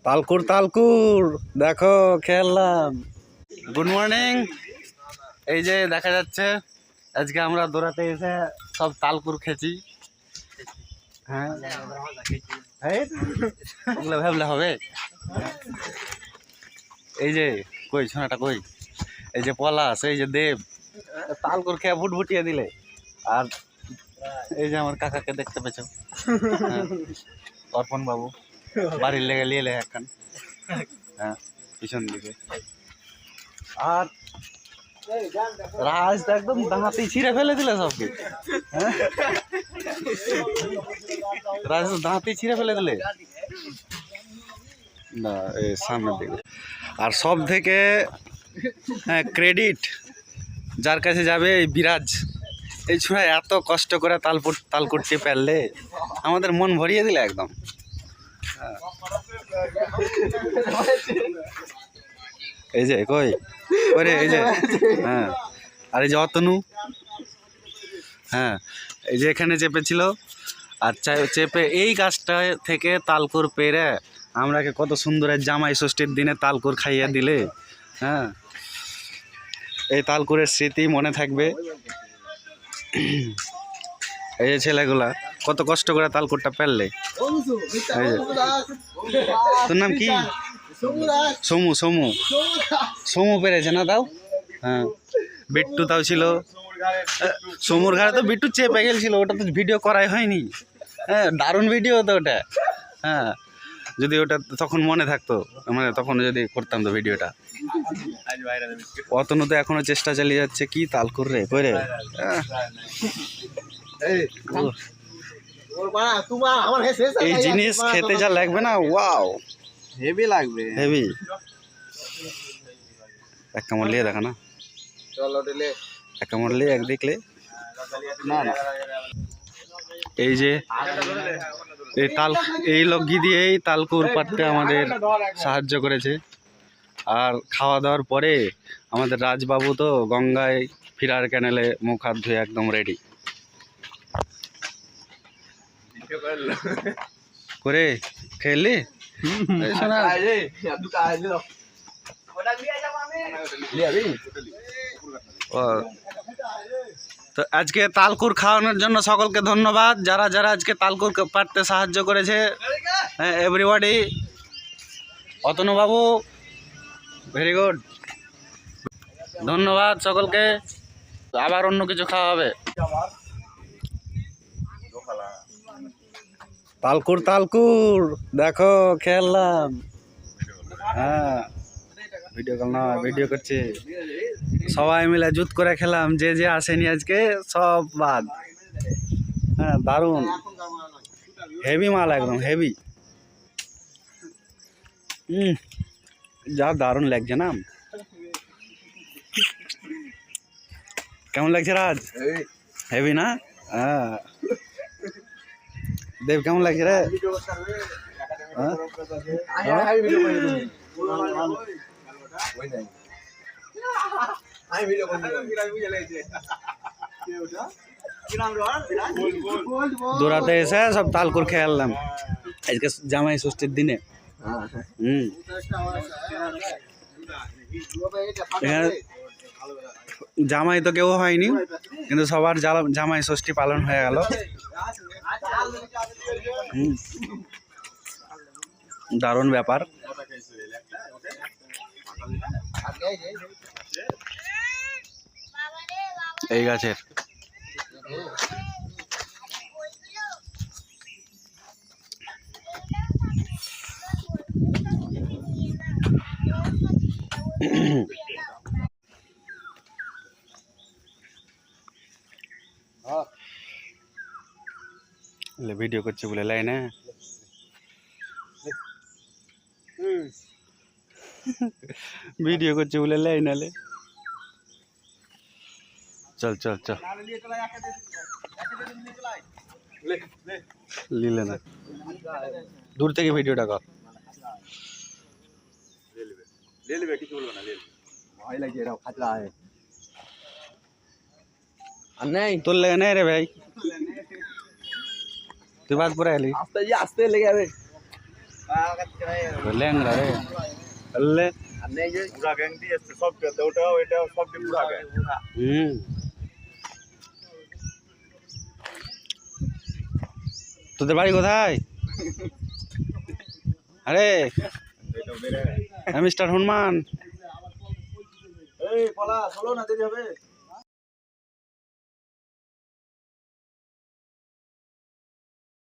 তালকুর তালকুর দেখো খেললাম। Good morning. এই যে দেখা যাচ্ছে আজকে আমরা দৌড়াতে এসে সব তালকুর খেয়েছি। হ্যাঁ ভাবলে হবে। এই যে কই সোনাটা কই, এই যে পলাশ, এই যে দেব তালকুর খেয়ে ফুটফুটিয়ে দিলে। আর এই যে আমার কাকাকে দেখতে পেছো, অর্পণ বাবু বাড়ির লেগে নিয়ে এলে একখান, হ্যাঁ পিছন দিকে। আর রাজ তো একদম দাঁতি ছিঁড়ে ফেলে দিলে সবকে, হ্যাঁ রাজ তো দাঁতি ছিঁড়ে ফেলে দিলে না এই সামনের দিকে। আর সব থেকে হ্যাঁ ক্রেডিট যার কাছে যাবে এই বিরাজ। এই ছোড়া এত কষ্ট করে তাল করতে পারলে আমাদের মন ভরিয়ে দিলে একদম। এই যে কই করে এই যে, হ্যাঁ আর এই যে অতনু, হ্যাঁ এই যে এখানে চেপেছিল। আর চেপে এই গাছটা থেকে তালকুর পেরে আমরাকে কত সুন্দর জামাই ষষ্ঠীর দিনে তালকুর খাইয়ে দিলে। হ্যাঁ এই তালকুরের স্মৃতি মনে থাকবে। এই যে ছেলেগুলা কত কষ্ট করে তালকুরটা পেরলে। তোর নাম কি? সমু। সমু সমু পেরেছে না তাও, হ্যাঁ বিট্টু তাও ছিল। সমুর ঘাড়ে তো বিট্টু চেপে গেছিল, ওটা তো ভিডিও করাই হয়নি। হ্যাঁ দারুণ ভিডিও তো ওটা। হ্যাঁ যদি ওটা তখন মনে থাকতো, মানে তখন যদি করতাম তো ভিডিওটা। অতনু তো এখনো চেষ্টা চালিয়ে যাচ্ছে, কি তালকুর রে করে। এই জিনিস খেতে যা লাগবে না, ওয়াও হেভি লাগবে, হেভি। এক কামড় লিয়ে দেখা না, এক কামড় লিয়ে এক দেখলে না না। এই যে এই লগি দিয়েই তালকুর পাড়তে আমাদের সাহায্য করেছে। আর খাওয়া দাওয়ার পরে আমাদের রাজবাবু তো গঙ্গায় ফিরার ক্যানেলে মুখ হাত ধুয়ে একদম রেডি করে খেলি। তো আজকে তালকুর খাওয়ানোর জন্য সকলকে ধন্যবাদ, যারা যারা আজকে তালকুর পাড়তে সাহায্য করেছে। হ্যাঁ এভরিবডি। অতনু বাবু ভেরি গুড, ধন্যবাদ সকলকে। আবার অন্য কিছু খাওয়া হবে। তালকুর তালকুর দেখো খেললাম। হ্যাঁ ভিডিও কল না, ভিডিও করছে সবাই মিলে জুত করে খেলাম। যে যে আসেনি আজকে সব বাদ। হ্যাঁ দারুণ হেভি মাল, একদম হেভি। যা দারুণ লাগছে না। কেমন লাগছে রাজ? হেভি না? হ্যাঁ দেব কেমন লাগছে রে? দৌড়াতে এসে সব তালকুর খেয়ালাম আজকে জামাই ষষ্ঠীর দিনে। জামাই তো কেউ হয়নি, কিন্তু সবার জামাই ষষ্ঠী পালন হয়ে গেল। দারুণ ব্যাপার। এই গাছের ভিডিও করছে বলে লাইনে ভিডিও করছে বলে লাইন আলে। চল চল চল লিলে না, দূর থেকে ভিডিওটা কর। তোর লেগে নেই রে ভাই, তুই বাদ পরে এলি। আস্তে লেগে যাবে। ল্যাংরা রে বললে পুরা গ্যাং দিয়ে এসছে সবটাতে, ওটাও এটাও সবটি পুরা গ্যাং। হুম তোদের বাড়ি কোথায়? আরে মিস্টার হনুমান এই পলা চলো না, দেরি হবে।